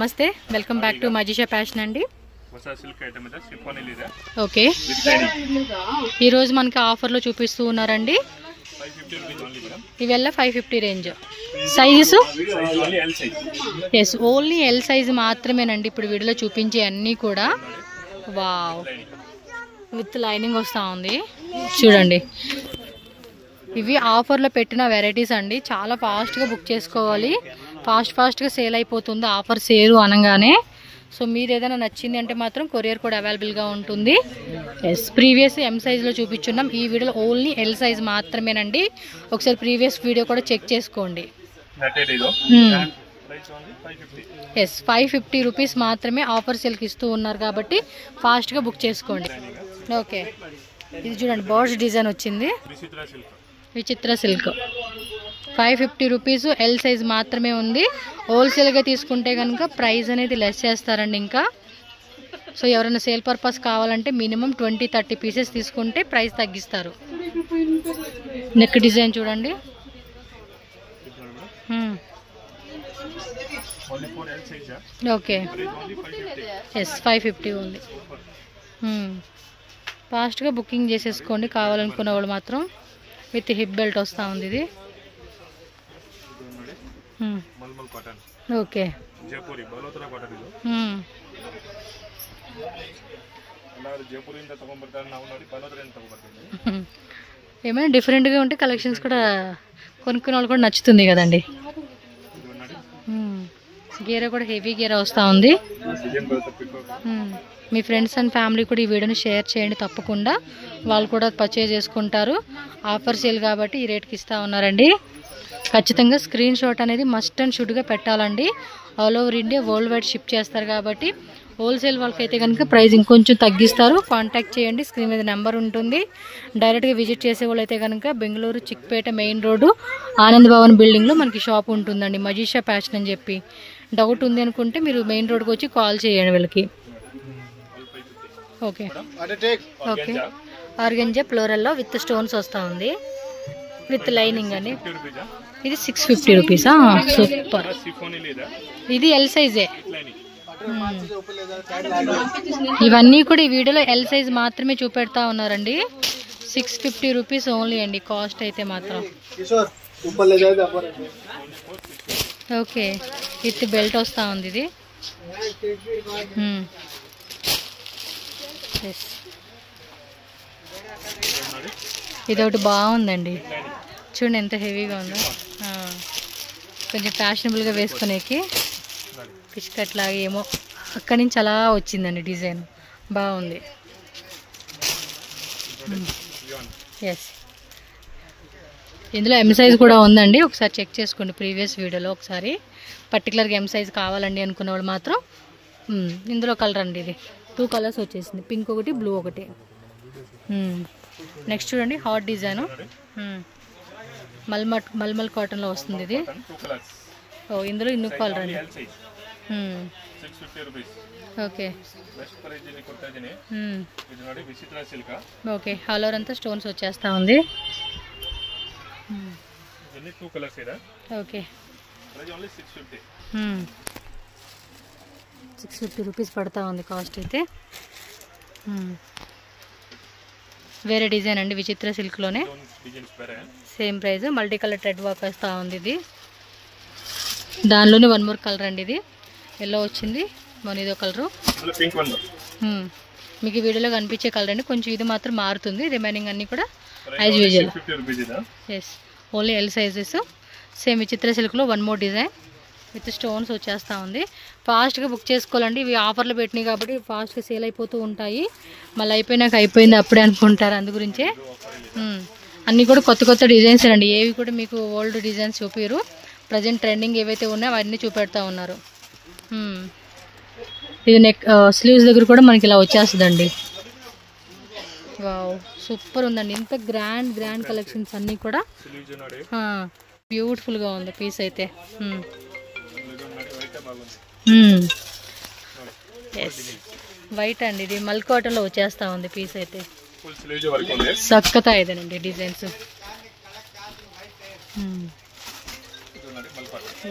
నమస్తే welcome back to Majisha fashion అండి. Okay, ఈ రోజు మనకి ఆఫర్లో చూపిస్తూ ఉన్నారండి. ఇవెల్ల 550 range sizes. Yes, only L size మాత్రమేనండి ఇప్పుడు వీడియోలో చూపించే అన్నీ కూడా. వావ్, విత్ లైనింగ్ వస్తూ ఉంది చూడండి. ఇవి ఆఫర్లో పెట్టిన వెరైటీస్ అండి. చాలా ఫాస్ట్గా బుక్ చేసుకోవాలి, ఫాస్ట్గా సేల్ అయిపోతుంది ఆఫర్ సేరు అనగానే. సో మీరు ఏదైనా నచ్చింది అంటే మాత్రం కొరియర్ కూడా అవైలబుల్గా ఉంటుంది. ఎస్, ప్రీవియస్ ఎం సైజ్లో చూపించున్నాం, ఈ వీడియోలో ఓన్లీ ఎల్ సైజ్ మాత్రమేనండి. ఒకసారి ప్రీవియస్ వీడియో కూడా చెక్ చేసుకోండి. ఎస్, 550 రూపీస్ మాత్రమే ఆఫర్ సేల్కి ఇస్తూ ఉన్నారు కాబట్టి ఫాస్ట్గా బుక్ చేసుకోండి. ఓకే, ఇది చూడండి, బర్డ్స్ డిజైన్ వచ్చింది, విచిత్ర సిల్క్. 550 రూపీస్ ఎల్ సైజ్ మాత్రమే ఉంది. హోల్సేల్గా తీసుకుంటే కనుక ప్రైస్ అనేది లెస్ చేస్తారండి ఇంకా. సో ఎవరైనా సేల్ పర్పస్ కావాలంటే మినిమం 20-30 పీసెస్ తీసుకుంటే ప్రైస్ తగ్గిస్తారు. నెక్ డిజైన్ చూడండి. ఓకే, ఎస్ 550 ఉంది. ఫాస్ట్గా బుకింగ్ చేసేసుకోండి కావాలనుకున్న వాళ్ళు మాత్రం. విత్ హిప్ బెల్ట్ వస్తూ ఉంది ఇది. ఓకే, ఏమైనా డిఫరెంట్గా ఉంటే కలెక్షన్స్ కూడా కొనుక్కునే వాళ్ళు కూడా నచ్చుతుంది కదండి. గేర కూడా హెవీ గేర వస్తూ ఉంది. మీ ఫ్రెండ్స్ అండ్ ఫ్యామిలీ కూడా ఈ వీడియోని షేర్ చేయండి తప్పకుండా, వాళ్ళు కూడా పర్చేజ్ చేసుకుంటారు. ఆఫర్ సేల్ కాబట్టి ఈ రేట్కి ఇస్తూ ఉన్నారండి. ఖచ్చితంగా స్క్రీన్ షాట్ అనేది మస్ట్ అండ్ షుడ్గా పెట్టాలండి. All over India world wide ship చేస్తారు కాబట్టి హోల్సేల్ వాళ్ళకైతే కనుక ప్రైస్ ఇంకొంచెం తగ్గిస్తారు. కాంటాక్ట్ చేయండి, స్క్రీన్ మీద నెంబర్ ఉంటుంది. డైరెక్ట్గా విజిట్ చేసే వాళ్ళు అయితే కనుక బెంగళూరు చిక్పేట మెయిన్ రోడ్డు ఆనంద్ భవన్ బిల్డింగ్లో మనకి షాప్ ఉంటుందండి, మజిషా ఫ్యాషన్ అని చెప్పి. డౌట్ ఉంది అనుకుంటే మీరు మెయిన్ రోడ్కి వచ్చి కాల్ చేయండి వీళ్ళకి. ఓకే ఓకే, ఆర్గంజా ఫ్లోరల్లో విత్ స్టోన్స్ వస్తూ ఉంది, విత్ లైనింగ్ అని. ఇది 650 రూపీసా? సూపర్. ఇది ఎల్ సైజే. ఇవన్నీ కూడా ఈ వీడియోలో ఎల్ సైజ్ మాత్రమే చూపెడతా ఉన్నారండి. 650 రూపీస్ ఓన్లీ అండి కాస్ట్ అయితే మాత్రం. ఓకే, విత్ బెల్ట్ వస్తూ ఉంది ఇది. ఇది ఒకటి బాగుందండి, చూడండి ఎంత హెవీగా ఉందో. కొంచెం ఫ్యాషనబుల్గా వేసుకునేకి ఫిష్ కట్ లాగా ఏమో అక్కడి నుంచి అలా వచ్చిందండి డిజైన్, బాగుంది. ఎస్, ఇందులో ఎం సైజ్ కూడా ఉందండి, ఒకసారి చెక్ చేసుకోండి ప్రీవియస్ వీడియోలో ఒకసారి. పర్టికులర్గా ఎం సైజ్ కావాలండి అనుకున్న వాళ్ళు మాత్రం ఇందులో కలర్ అండి. ఇది 2 కలర్స్ వచ్చేసింది, పింక్ ఒకటి, బ్లూ ఒకటి. నెక్స్ట్ చూడండి, హాట్ డిజైన్ మల్మల్ కాటన్లో వస్తుంది ఇది. ఓ, ఇందులో ఇన్ని కలర్ అండి. ఓకే ఓకే, ఆల్ ఓవర్ అంతా స్టోన్స్ వచ్చేస్తా ఉంది. ఓకే, 650 రూపీస్ పడతా ఉంది కాస్ట్ అయితే. వేరే డిజైన్ అండి, విచిత్ర సిల్క్లోనే same price. Multi colour thread work వస్తూ ఉంది ఇది. దానిలోనే 1 మోర్ కలర్ అండి, ఇది ఎల్లో వచ్చింది, మన ఇదో కలరు. మీకు ఈ వీడియోలో కనిపించే కలర్ అండి, కొంచెం ఇది మాత్రం మారుతుంది, రిమైనింగ్ అన్నీ కూడా as usual. Yes, only L sizes. Same Vichitra సిల్క్లో 1 మోర్ డిజైన్ విత్ స్టోన్స్ వచ్చేస్తూ ఉంది. ఫాస్ట్గా బుక్ చేసుకోవాలండి, ఇవి ఆఫర్లు పెట్టినాయి కాబట్టి ఫాస్ట్గా సేల్ అయిపోతూ ఉంటాయి. మళ్ళీ అయిపోయినాక అయిపోయింది అప్పుడే అనుకుంటారు, అందు గురించే. అన్నీ కూడా కొత్త డిజైన్స్ అండి, ఏవి కూడా మీకు ఓల్డ్ డిజైన్స్ చూపిరు. ప్రజెంట్ ట్రెండింగ్ ఏవైతే ఉన్నాయో అవన్నీ చూపెడతా ఉన్నారు. ఇది నెక్ స్లీవ్స్ దగ్గర కూడా మనకి ఇలా వచ్చేస్తుందండి. వావ్, సూపర్ ఉందండి, ఇంత గ్రాండ్ కలెక్షన్స్ అన్నీ కూడా. బ్యూటిఫుల్గా ఉంది పీస్ అయితే. ఎస్, వైట్ అండి, ఇది మల్ కాటన్లో వచ్చేస్తా ఉంది పీస్ అయితే. సక్కతా ఇదేనండి డిజైన్స్.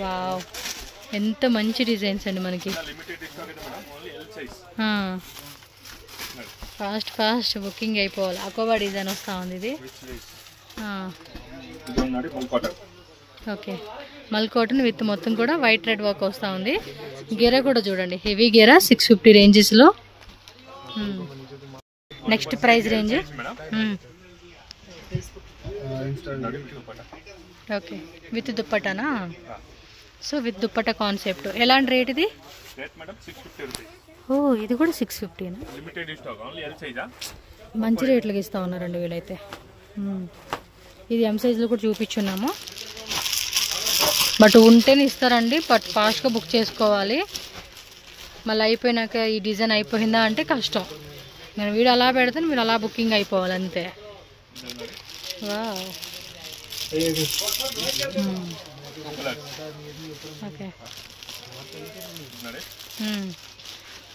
వావ్, ఎంత మంచి డిజైన్స్ అండి మనకి. ఫాస్ట్ ఫాస్ట్ బుకింగ్ అయిపోవాలి. అకోబా డిజైన్ వస్తూ ఉంది ఇది. ఓకే, మల్ కాటన్ విత్ మొత్తం కూడా వైట్ రెడ్ వర్క్ వస్తూ ఉంది. గెర కూడా చూడండి, హెవీ గెర 650 రేంజెస్లో. Next price range. Okay, with దుప్పటానా? So with dupatta concept. ఎలాంటి రేట్ ఇది? ఓ, ఇది కూడా 650నా? మంచి రేట్లకి ఇస్తూ ఉన్నారండి వీళ్ళైతే. ఇది ఎం సైజులో కూడా చూపించున్నాము. బట్ ఉంటేనే ఇస్తారండి, బట్ ఫాస్ట్గా బుక్ చేసుకోవాలి. మళ్ళీ అయిపోయినాక ఈ డిజైన్ అయిపోయిందా అంటే కష్టం. నేను వీడు అలా పెడితే మీరు అలా బుకింగ్ అయిపోవాలి అంతే. Wow, okay.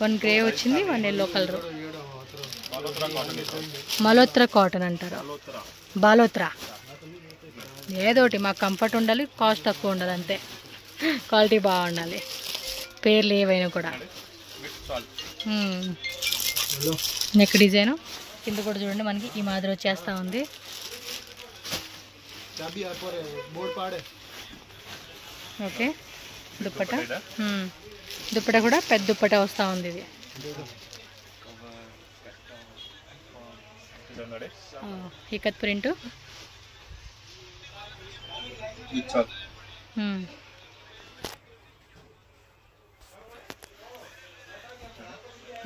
1 గ్రే వచ్చింది, 1 ఎల్లో కలర్. మల్హోత్రా కాటన్ అంటారు. బాలోత్రా, ఏదోటి మాకు కంఫర్ట్ ఉండాలి, కాస్ట్ తక్కువ ఉండాలి అంతే. క్వాలిటీ బాగుండాలి, పేర్లు ఏవైనా కూడా. నెక్ డిజైన్ కింద కూడా చూడండి మనకి ఈ మాదిరి వచ్చేస్తూ ఉంది. ఓకే, దుప్పటా. దుప్పటా కూడా పెద్ద దుప్పటా వస్తూ ఉంది. ఇది ఇకత్ ప్రింట్.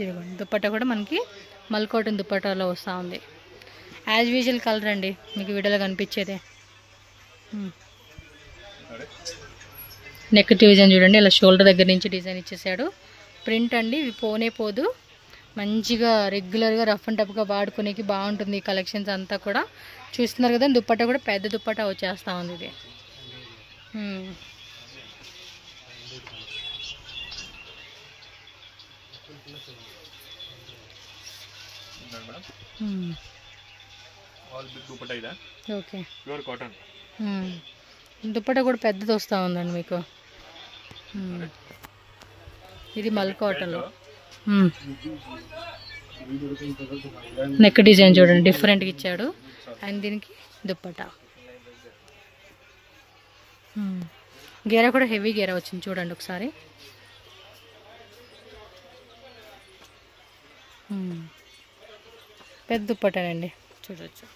ఇదిగోండి, దుప్పటా కూడా మనకి మల్ కాటన్ దుప్పటాలో వస్తూ ఉంది. యాజ్ యూజువల్ కలర్ అండి, మీకు వీడియోలో కనిపించేదే. నెక్ డిజైన్ చూడండి, ఇలా షోల్డర్ దగ్గర నుంచి డిజైన్ ఇచ్చేసాడు. ప్రింట్ అండి, ఇవి పోనే పోదు. మంచిగా రెగ్యులర్గా రఫ్ అండ్ టఫ్గా వాడుకునేకి బాగుంటుంది ఈ కలెక్షన్స్ అంతా కూడా. చూస్తున్నారు కదా, దుప్పటా కూడా పెద్ద దుప్పటా వచ్చేస్తూ ఉంది ఇది. ఓకే, దుప్పటా కూడా పెద్దది వస్తూ ఉందండి మీకు. ఇది మల్ కాటన్లో. నెక్ డిజైన్ చూడండి, డిఫరెంట్గా ఇచ్చాడు. అండ్ దీనికి దుప్పటా. గేర కూడా హెవీ గేర వచ్చింది చూడండి ఒకసారి. పెద్ద దుప్పటానండి, చూడవచ్చు.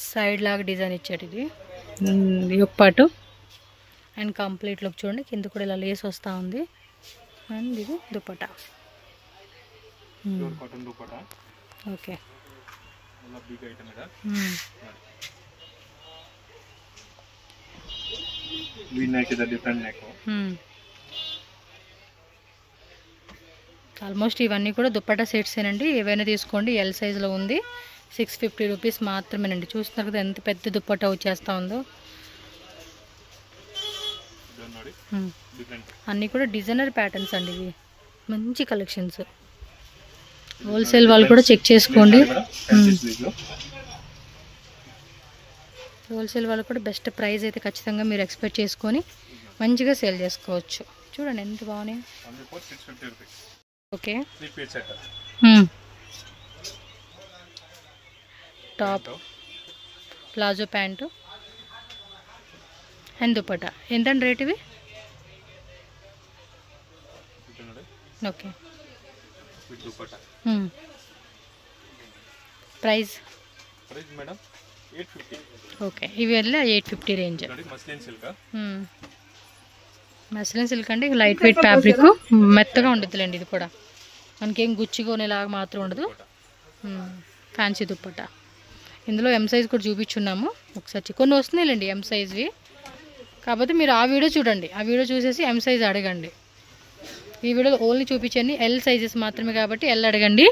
సైడ్ లాగా డిజైన్ ఇచ్చాడు ఇది యొప్పాటు. అండ్ కంప్లీట్ లుక్ చూడండి, కింద కూడా ఇలా లేస్ వస్తూ ఉంది. అండ్ ఇది దుప్పటా. ఓకే, ఆల్మోస్ట్ ఇవన్నీ కూడా దుప్పటా సెట్స్ ఏనండి. ఏవైనా తీసుకోండి, ఎల్ సైజులో ఉంది. 650 రూపీస్ మాత్రమేనండి. చూస్తున్నారు కదా ఎంత పెద్ద దుప్పటా వచ్చేస్తూ ఉందో. అన్నీ కూడా డిజైనర్ ప్యాటర్న్స్ అండి, ఇవి మంచి కలెక్షన్స్. హోల్సేల్ వాళ్ళు కూడా చెక్ చేసుకోండి. హోల్సేల్ వాళ్ళు కూడా బెస్ట్ ప్రైస్ అయితే ఖచ్చితంగా మీరు ఎక్స్పెక్ట్ చేసుకొని మంచిగా సేల్ చేసుకోవచ్చు. చూడండి ఎంత బాగున్నాయి. Okay, top, palazzo pant and dupatta. ఎంతండి రేట్ ఇవి? Okay, price madam 850. ఓకే, ఇవి వెళ్ళి 850 రేంజ్. మస్లిన్ సిల్క్ అంటే లైట్ వెయిట్ ఫ్యాబ్రిక్, మెత్తగా ఉండుద్దిలేండి. ఇది కూడా మనకేం గుచ్చిగోనేలాగా మాత్రం ఉండదు. ఫ్యాన్సీ దుప్పటా. ఇందులో ఎం సైజ్ కూడా చూపించున్నాము ఒకసారి. కొన్ని వస్తున్నాయిలేండి ఎం సైజ్వి, కాకపోతే మీరు ఆ వీడియో చూడండి. ఆ వీడియో చూసేసి ఎం సైజ్ అడగండి. ఈ వీడియోలో ఓన్లీ చూపించండి ఎల్ సైజెస్ మాత్రమే కాబట్టి ఎల్ అడగండి.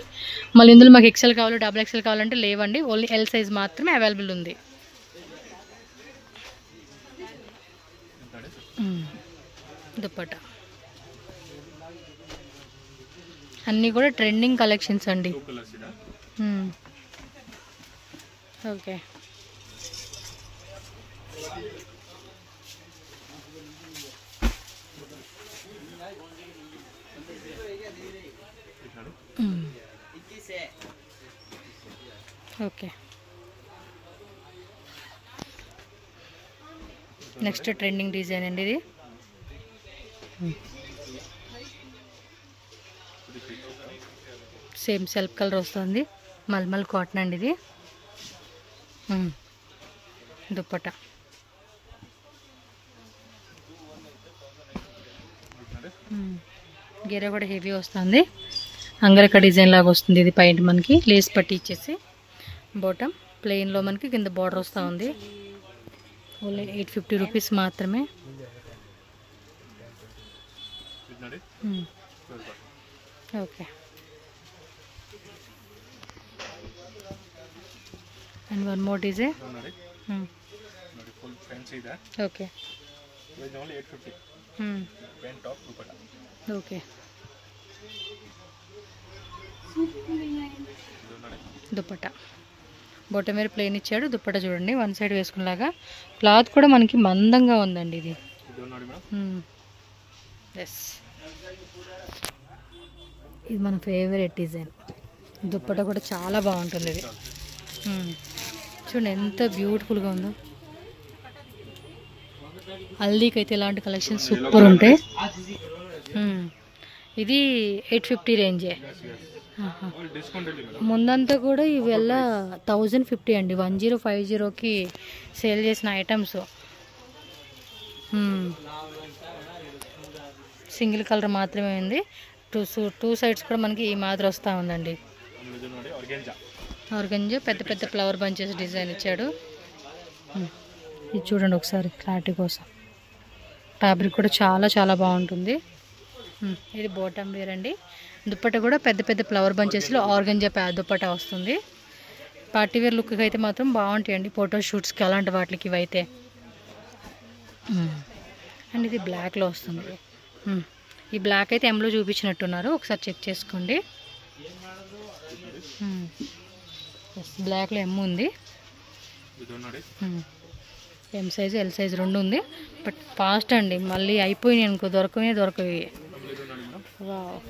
మళ్ళీ ఇందులో మాకు ఎక్సెల్ కావాలి, డబుల్ ఎక్సెల్ కావాలంటే లేవండి, ఓన్లీ ఎల్ సైజ్ మాత్రమే అవైలబుల్ ఉంది. దుప్పట్టా అన్నీ కూడా ట్రెండింగ్ కలెక్షన్స్ అండి. Okay, okay. Next trending design అండి ఇది. సేమ్ సెల్ఫ్ కలర్ వస్తుంది, మల్మల్ కాటన్ అండి ఇది. దుప్పట్టా గేర కూడా హెవీ వస్తుంది, అంగరక డిజైన్ లాగా వస్తుంది ఇది. పైన మనకి లేస్ పట్టి ఇచ్చేసి బాటమ్ ప్లెయిన్లో మనకి కింద బార్డర్ వస్తూ ఉంది. ఓన్లీ 850 రూపీస్ మాత్రమే. Okay, and one more design. Okay, okay. Dupatta bottom wear plain ఇచ్చాడు, దుప్పట్టా చూడండి వన్ సైడ్ వేసుకునేలాగా. క్లాత్ కూడా మనకి మందంగా ఉందండి ఇది. ఎస్, ఇది మన ఫేవరెట్ డిజైన్. దుప్పట్టా కూడా చాలా బాగుంటుంది ఇది. చూడండి ఎంత బ్యూటిఫుల్గా ఉందో. హల్దీకి అయితే ఇలాంటి కలెక్షన్ సూపర్ ఉంటాయి. ఇది 850 రేంజే. ముందంతా కూడా ఇవల్ల 1050 అండి, 1050కి సేల్ చేసిన ఐటమ్స్. సింగిల్ కలర్ మాత్రమే ఉంది. టూ సైడ్స్ కూడా మనకి ఈ మాదిరి వస్తూ ఉందండి. ఆర్గంజా పెద్ద పెద్ద ఫ్లవర్ బంచెస్ డిజైన్ ఇచ్చాడు. ఇది చూడండి ఒకసారి క్లారిటీ కోసం. ఫ్యాబ్రిక్ కూడా చాలా చాలా బాగుంటుంది. ఇది బాటమ్ వేర్ అండి. దుప్పట్టా కూడా పెద్ద పెద్ద ఫ్లవర్ బంచెస్లో ఆర్గంజా దుప్పట్టా వస్తుంది. పార్టీ వేర్ లుక్కి అయితే మాత్రం బాగుంటాయండి, ఫోటో షూట్స్కి అలాంటి వాటికి ఇవైతే. అండ్ ఇది బ్లాక్లో వస్తుంది. ఈ బ్లాక్ అయితే ఎంలో చూపించినట్టున్నారు, ఒకసారి చెక్ చేసుకోండి. బ్లాక్లో ఎమ్ ఉంది. ఎం సైజు ఎల్ సైజు రెండు ఉంది. బట్ ఫాస్ట్ అండి, మళ్ళీ అయిపోయినాయి అనుకో, దొరకవి.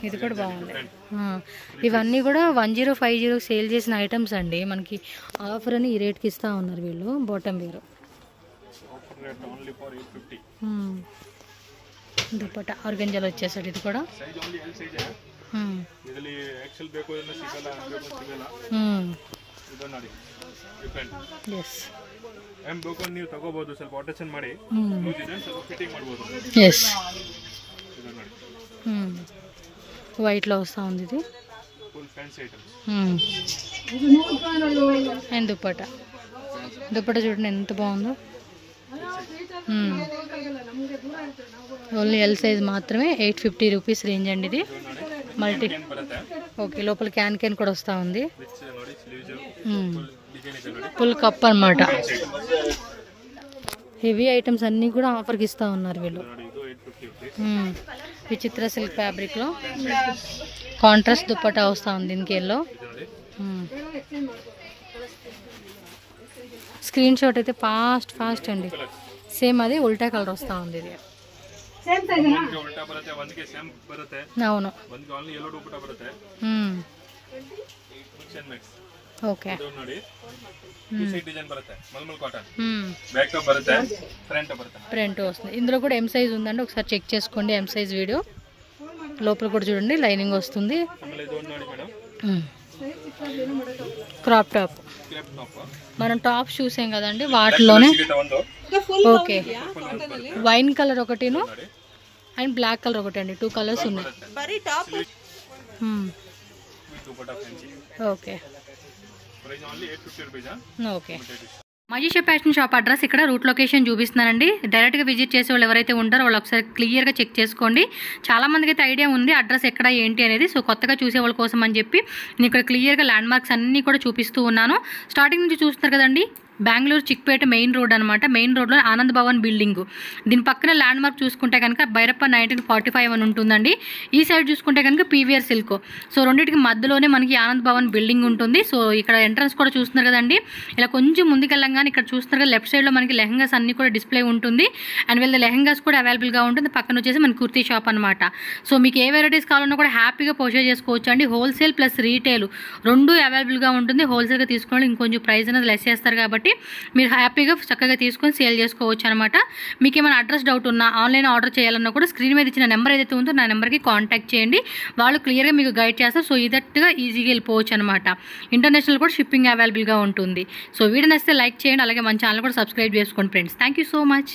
ఇది కూడా బాగుంది. ఇవన్నీ కూడా 1050 సేల్ చేసిన ఐటమ్స్ అండి. మనకి ఆఫర్ అని ఈ రేట్కి ఇస్తూ ఉన్నారు వీళ్ళు. బాటమ్ వేరు దుప్పట్టా ఆర్గంజాలో వచ్చేసాడు. ఇది కూడా ఎస్, ఎస్. వైట్లో వస్తూ ఉంది ఇది. అండ్ దుప్పట్టా చూడండి ఎంత బాగుందో. ఓన్లీ ఎల్ సైజ్ మాత్రమే, 850 రూపీస్ రేంజ్ అండి ఇది. మల్టీ ఓకే, లోపల క్యాన్ కూడా వస్తూ ఉంది. ఫుల్ కప్ అన్నమాట. హెవీ ఐటమ్స్ అన్నీ కూడా ఆఫర్కి ఇస్తూ ఉన్నారు వీళ్ళు. విచిత్ర సిల్క్ ఫ్యాబ్రిక్లో కాంట్రాస్ట్ దుప్పట్టా వస్తూ ఉంది దీనికి ఎల్లో. స్క్రీన్ షాట్ అయితే ఫాస్ట్ అండి. సేమ్ అది ఉల్టా కలర్ వస్తూ ఉంది ఇది. అవును, ఓకే. ఫ్రంట్ వస్తుంది. ఇందులో కూడా ఎం సైజ్ ఉందండి, ఒకసారి చెక్ చేసుకోండి. ఎం సైజ్ వీడియో లోపల కూడా చూడండి, లైనింగ్ వస్తుంది. క్రాప్ టాప్ మనం టాప్స్ చూసాం కదండి, వాటిలోనే. ఓకే, వైన్ కలర్ ఒకటిను అండ్ బ్లాక్ కలర్ ఒకటి అండి, 2 కలర్స్ ఉన్నాయి. Okay, okay. Majisha fashion shop address ఇక్కడ రూట్ లొకేషన్ చూపిస్తున్నానండి. డైరెక్ట్గా విజిట్ చేసే వాళ్ళు ఎవరైతే ఉంటారో వాళ్ళు ఒకసారి క్లియర్గా చెక్ చేసుకోండి. చాలామందికి అయితే ఐడియా ఉంది అడ్రస్ ఎక్కడ ఏంటి అనేది. సో కొత్తగా చూసే వాళ్ళ కోసం అని చెప్పి నేను ఇక్కడ క్లియర్గా ల్యాండ్ మార్క్స్ అన్నీ కూడా చూపిస్తూ ఉన్నాను. స్టార్టింగ్ నుంచి చూస్తున్నారు కదండి, బెంగళూరు చిక్పేట మెయిన్ రోడ్ అనమాట. మెయిన్ రోడ్లో ఆనంద్ భవన్ బిల్డింగ్, దీని పక్కన ల్యాండ్ మార్క్ చూసుకుంటే కనుక భైరప్ప 1945 అని ఉంటుందండి. ఈ సైడ్ చూసుకుంటే కనుక పీవీఆర్ సిల్క్. సో రెండింటికి మధ్యలోనే మనకి ఆనంద్ భవన్ బిల్డింగ్ ఉంటుంది. సో ఇక్కడ ఎంట్రన్స్ కూడా చూస్తున్నారు కదండి. ఇలా కొంచెం ముందుకెళ్ళంగానే ఇక్కడ చూస్తున్నారు కదా లెఫ్ట్ సైడ్లో మనకి లెహంగాస్ అన్ని కూడా డిస్ప్లే ఉంటుంది. అండ్ వీళ్ళ లెహంగాస్ కూడా అవైలబుల్గా ఉంటుంది. పక్కన వచ్చేసి మన కుర్తీ షాప్ అనమాట. సో మీకు ఏ వెరైటీస్ కావాలన్నా కూడా హ్యాపీగా పర్చేజ్ చేసుకోవచ్చు అండి. హోల్సేల్ ప్లస్ రీటైల్ రెండు అవైలబుల్గా ఉంటుంది. హోల్సేల్గా తీసుకోవాలి ఇంకొంచెం ప్రైస్ అనేది లెస్ చేస్తారు కాబట్టి మీరు హ్యాపీగా చక్కగా తీసుకొని సేల్ చేసుకోవచ్చు అనమాట. మీకు ఏమైనా అడ్రస్ డౌట్ ఉన్నా ఆన్లైన్ ఆర్డర్ చేయాలన్నా కూడా స్క్రీన్ మీద ఇచ్చిన నెంబర్ ఏదైతే ఉందో నా నెంబర్కి కాంటాక్ట్ చేయండి. వాళ్ళు క్లియర్గా మీకు గైడ్ చేస్తారు. సో ఇదట్టుగా ఈజీగా వెళ్ళిపోవచ్చు అనమాట. ఇంటర్నేషనల్ కూడా షిప్పింగ్ అవైలబుల్గా ఉంటుంది. సో వీడియో నచ్చితే లైక్ చేయండి. అలాగే మన ఛానల్ కూడా సబ్స్క్రైబ్ చేసుకోండి friends. Thank you so much.